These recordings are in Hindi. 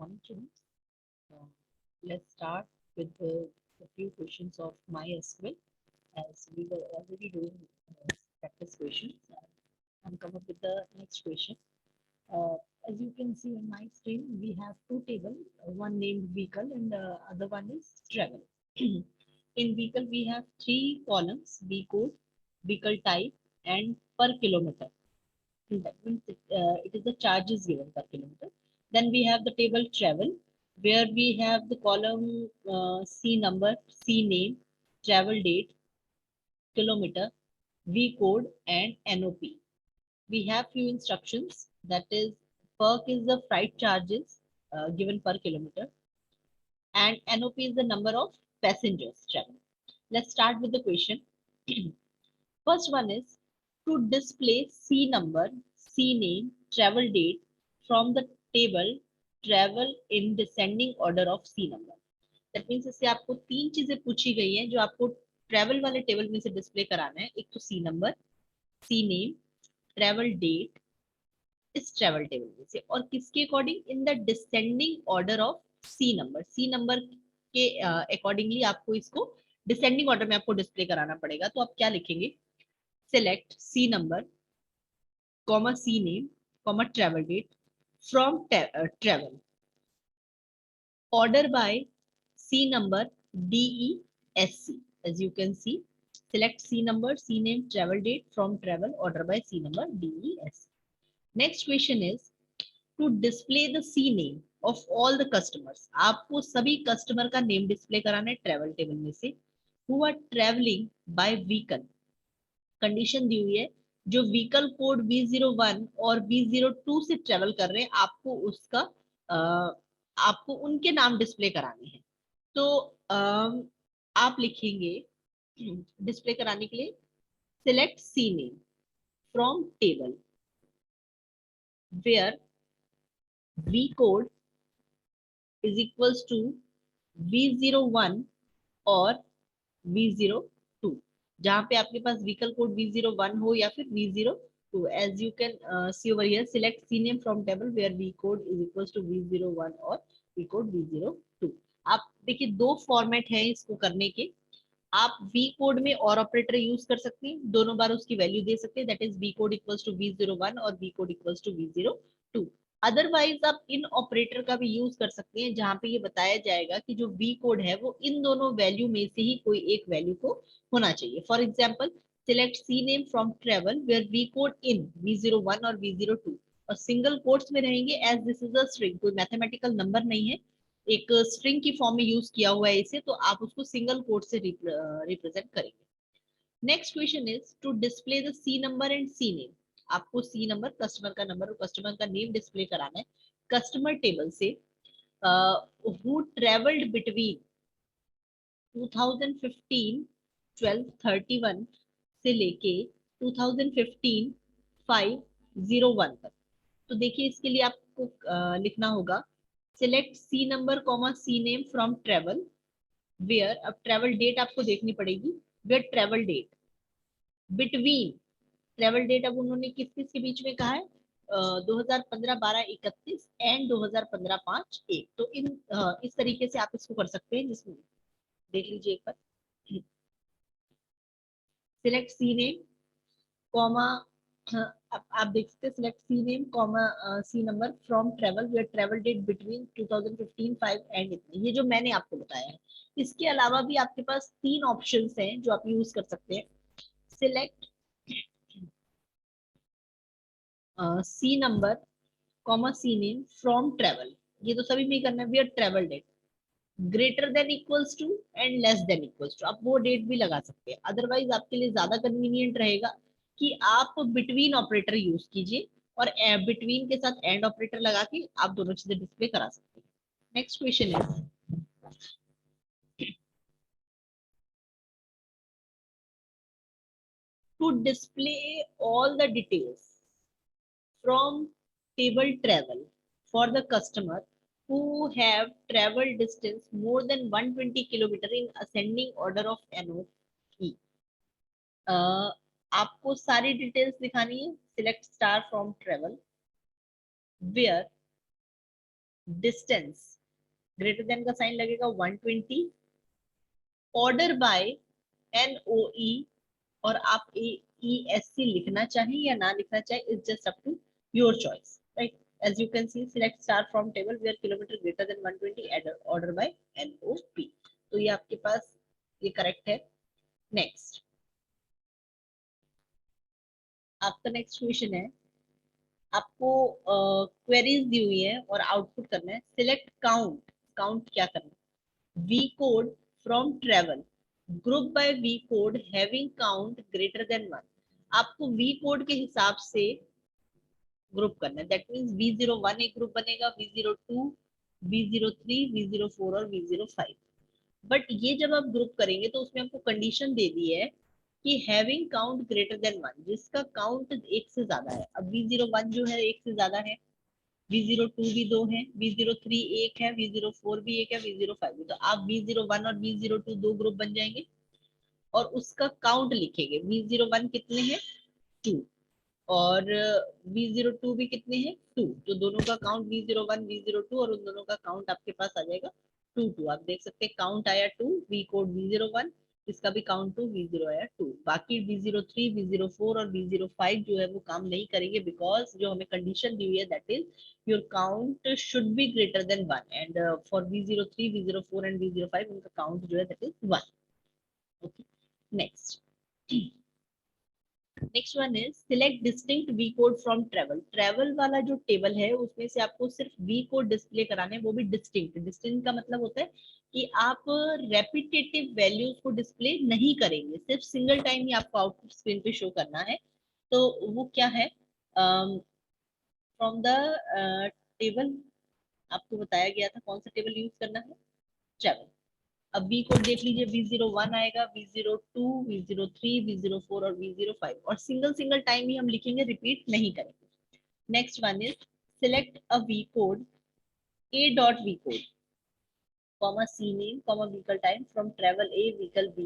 morning, students. Uh, let's start with the few questions of MySQL as we were already doing practice questions. I'm come up with the next question. As you can see on my screen, we have two tables, one named vehicle and the other one is travel. In vehicle, we have three columns: V code, vehicle type, and per kilometer. That means it is the charges given per kilometer. Then we have the table travel, where we have the column C number, C name, travel date, kilometer, V code, and NOP. We have few instructions. That is, PERC is the freight charges given per kilometer, and NOP is the number of passengers traveled. Let's start with the question. First one is to display C number, C name, travel date from the table travel in descending order of C number. That means इससे आपको तीन चीजें पूछी गई हैं जो आपको ट्रेवल वाले टेबल में से डिस्प्ले कराना है. एक तो c number, c name, travel date इस ट्रेवल टेबल में से, और किसके according? In the descending order of c number. C number के अकॉर्डिंगली आपको इसको डिसेंडिंग ऑर्डर में आपको डिस्प्ले कराना पड़ेगा. तो आप क्या लिखेंगे? Select C number, comma C name, comma travel date from travel. Order by C number DESC. As you can see, select C number, C name, travel date from travel. Order by C number DESC. Next question is to display the C name of all the customers. आपको सभी कस्टमर का नेम डिस्प्ले कराना है ट्रेवल टेबल में से. Who are traveling by vehicle. Condition दी हुई है जो व्हीकल कोड V01 और V02 से ट्रेवल कर रहे हैं, आपको उसका आपको उनके नाम डिस्प्ले कराने हैं. तो आप लिखेंगे डिस्प्ले कराने के लिए select c name from table where V code is equals to V01 और V02. जहां पे आपके पास व्हीकल कोड V01 हो या फिर V02. As you can see over here, select c name from table where V code is equals to V01 और V कोड V02. आप देखिए दो फॉर्मेट है इसको करने के. आप V कोड में और ऑपरेटर यूज कर सकते हैं, दोनों बार उसकी वैल्यू दे सकते हैं. That is V code equals to V01 और V code equals to V02. Otherwise आप इन ऑपरेटर का भी यूज कर सकते हैं जहां पे ये बताया जाएगा कि जो V कोड है वो इन दोनों वैल्यू में से ही कोई एक वैल्यू को होना चाहिए. For example, select c name from travel where V code in V01 और V02, और सिंगल कोट्स में रहेंगे as this is a string. कोई मैथमेटिकल नंबर नहीं है, एक स्ट्रिंग की फॉर्म में यूज किया हुआ है इसे, तो आप उसको सिंगल कोट से रिप्रेजेंट करेंगे. Next question is to display the c number and c name. आपको सी नंबर, कस्टमर का नंबर और कस्टमर का नेम डिस्प्ले कराना है कस्टमर टेबल से. हु ट्रेवल्ड बिटवीन 2015 12/31 से लेके 2015 5/01 तक. तो देखिए इसके लिए आपको लिखना होगा select c number comma c name from travel where. अब ट्रेवल डेट आपको देखनी पड़ेगी. Where travel date between, travel date अब उन्होंने किस किस के बीच में कहा है? 2015-12-31 एंड 2015-5-1. तो इस तरीके से आप इसको कर सकते हैं, जिसमें देख लीजिए एक बार. सिलेक्ट सी नेम कॉमा, अब आप देख सकते हैं select c name comma c number from travel where travel date between 2015 5 and इतने. ये जो मैंने आपको बताया है. इसके अलावा भी आपके पास तीन ऑप्शंस हैं जो आप यूज कर सकते हैं. Select c number comma c name from travel. ये तो सभी में ही करना है. Where travel date greater than equals to and less than equals to. आप वो डेट भी लगा सकते हैं. अदरवाइज आपके लिए ज्यादा कन्वीनियंट रहेगा कि आप बिटवीन ऑपरेटर यूज कीजिए और बिटवीन के साथ एंड ऑपरेटर लगा के आप दोनों चीजें डिस्प्ले करा सकते हैं. नेक्स्ट क्वेश्चन है to display all the details from table travel for the customer who have traveled distance more than 120 kilometer in ascending order of NOP. आपको सारी डिटेल्स दिखानी है. Select star from travel where distance greater than का साइन लगेगा 120, ऑर्डर बाय NOE, और आप ESC लिखना चाहें या ना लिखना चाहें, it's just up to your choice, right? As you can see, select star from table where kilometer greater than 120, order by NOP. तो ये आपके पास ये करेक्ट है। नेक्स्ट, आपका नेक्स्ट क्वेश्चन है, आपको क्वेरीज दी हुई है और आउटपुट करना है। सिलेक्ट काउंट, काउंट क्या करना है? V code from travel, group by V code having count greater than 1। आपको वी कोड के हिसाब से ग्रुप करना है। दैट मीन्स V01 एक ग्रुप बनेगा, V02, V03, V04 और V05। बट ये जब आप ग्रुप करेंगे तो उसमें आपको कंडीशन दे दी है कि हैविंग काउंट ग्रेटर देन 1, जिसका काउंट एक से ज्यादा है। अब V01 जो है एक से ज्यादा है, V02 भी दो है, V03 एक है, V04 भी एक है, V05 भी। तो आप V01 और V02 दो ग्रुप बन जाएंगे और उसका काउंट लिखेंगे। V01 कितने हैं? 2, और V02 भी कितने हैं? 2। तो दोनों का काउंट V01 V02 और उन दोनों का काउंट आपके पास आ जाएगा 2 2। आप देख सकते हैं काउंट आया 2, वी कोड V01, इसका भी काउंट 2, V0 आया 2। बाकी V03 V04 और V05 जो है वो काम नहीं करेंगे, बिकॉज जो हमें कंडीशन दी हुई है that is your count should be greater than 1, and for V03 V04 and V05 उनका काउंट जो है that is 1। Okay, next, next one is select distinct V code from travel. Travel वाला जो टेबल है उसमें से आपको सिर्फ वी कोड डिस्प्ले कराने हैं, वो भी डिस्टिंक्ट। डिस्टिंक्ट का मतलब होता है कि आप रेपिटेटिव वैल्यूज को डिस्प्ले नहीं करेंगे, सिर्फ सिंगल टाइम ही आपको आउटपुट स्क्रीन पे शो करना है। तो वो क्या है? फ्रॉम द टेबल आपको बताया गया था कौन सा टेबल यूज करना है, ट्रेवल। अब बी कोड देख लीजिए, V01 आएगा, V02, V03, V04 और V05, और सिंगल सिंगल टाइम ही हम लिखेंगे, रिपीट नहीं करेंगे। Next one is select a V code, A dot V code, comma C name, comma vehicle time from travel A vehicle B,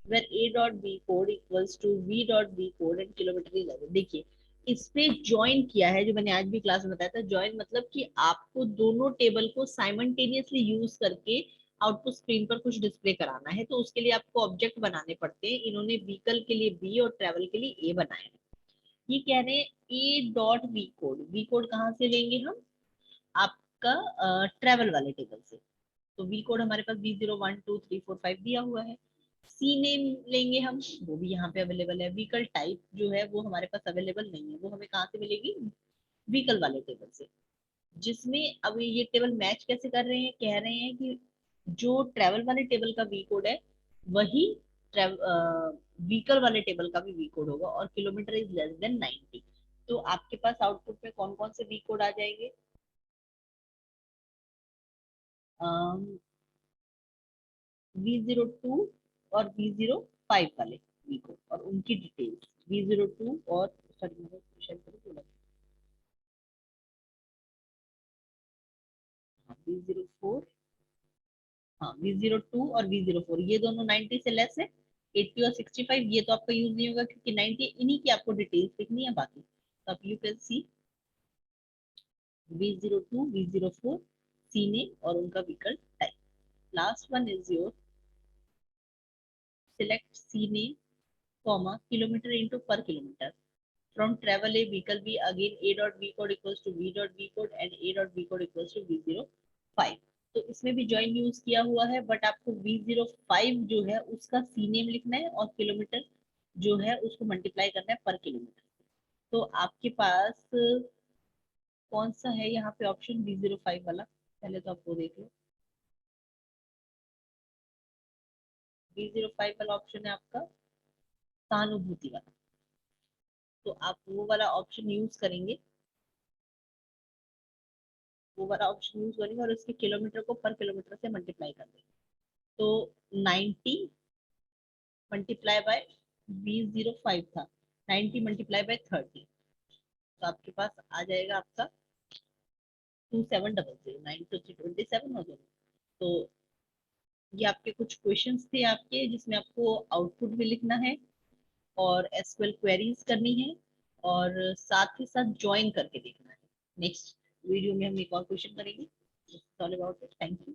where A dot V code equals to V dot V code and kilometer is average। देखिए, इस पे ज्वाइन किया है, जो मैंने आज भी क्लास में बताया था। ज्वाइन मतलब कि आपको दोनों टेबल को साइमल्टेनियसली यूज करके आउटपुट स्क्रीन पर कुछ डिस्प्ले कराना है, तो उसके लिए आपको ऑब्जेक्ट बनाने पड़ते हैं। इन्होंने व्हीकल के लिए बी और ट्रेवल के लिए ए बनाया है। ये कह रहे हैं A dot V code, V code कहाँ से लेंगे हम? आपका ट्रेवल वाले टेबल से। तो वी कोड हमारे पास V012345 दिया हुआ है। सी नेम लेंगे हम, वो भी यहाँ पे अवेलेबल है। व्हीकल टाइप जो है वो हमारे पास अवेलेबल नहीं है, वो हमें कहाँ से मिलेगी? व्हीकल वाले टेबल से। जिसमें अब ये टेबल मैच कैसे कर रहे हैं? कह रहे हैं कि जो ट्रेवल वाले टेबल का वी कोड है वही व्हीकल वाले टेबल का भी वी कोड होगा, और किलोमीटर इज लेस देन 90। तो आपके पास आउटपुट में कौन कौन से वी कोड आ जाएंगे? V02 और V05 वाले वी कोड और उनकी डिटेल्स। V02 और सॉरी, मैंने क्वेश्चन को बोला, हाँ V04, हाँ V02 और V04, ये दोनों 90 से लेस है। 80 और 65 ये तो आपका यूज नहीं होगा, क्योंकि 90 इन्हीं की आपको डिटेल्स लिखनी है। बाकी तो आप you can see V02 V04 c name और उनका vehicle type. Last one is your select c name, comma kilometre into per kilometre from travel A vehicle B, again A dot V code equals to V dot V code and A dot V code equals to V05। तो इसमें भी ज्वाइन यूज किया हुआ है, बट आपको V05 जो है उसका सी नेम लिखना है और किलोमीटर जो है उसको मल्टीप्लाई करना है पर किलोमीटर। तो आपके पास कौन सा है यहाँ पे ऑप्शन V05 वाला? पहले तो आपको देख लो, V05 वाला ऑप्शन है आपका सहानुभूति वाला। तो आप वो वाला ऑप्शन यूज करेंगे, वो वाला ऑप्शन यूज करेंगे और इसके किलोमीटर को पर किलोमीटर से मल्टीप्लाई कर देंगे। तो 90 मल्टीप्लाई बाय V05 था, 90 मल्टीप्लाई बाय 30, तो आपके पास आ जाएगा आपका 2700। 9 to 327 हो जाएगा। तो ये आपके कुछ क्वेश्चंस थे आपके, जिसमें आपको आउटपुट भी लिखना है और एसक्यूएल क्वेरीज करनी है, और साथ ही साथ ज्वाइन करके देखना है। नेक्स्ट वीडियो में हम एक और क्वेश्चन करेंगे। This is all about it. Thank you.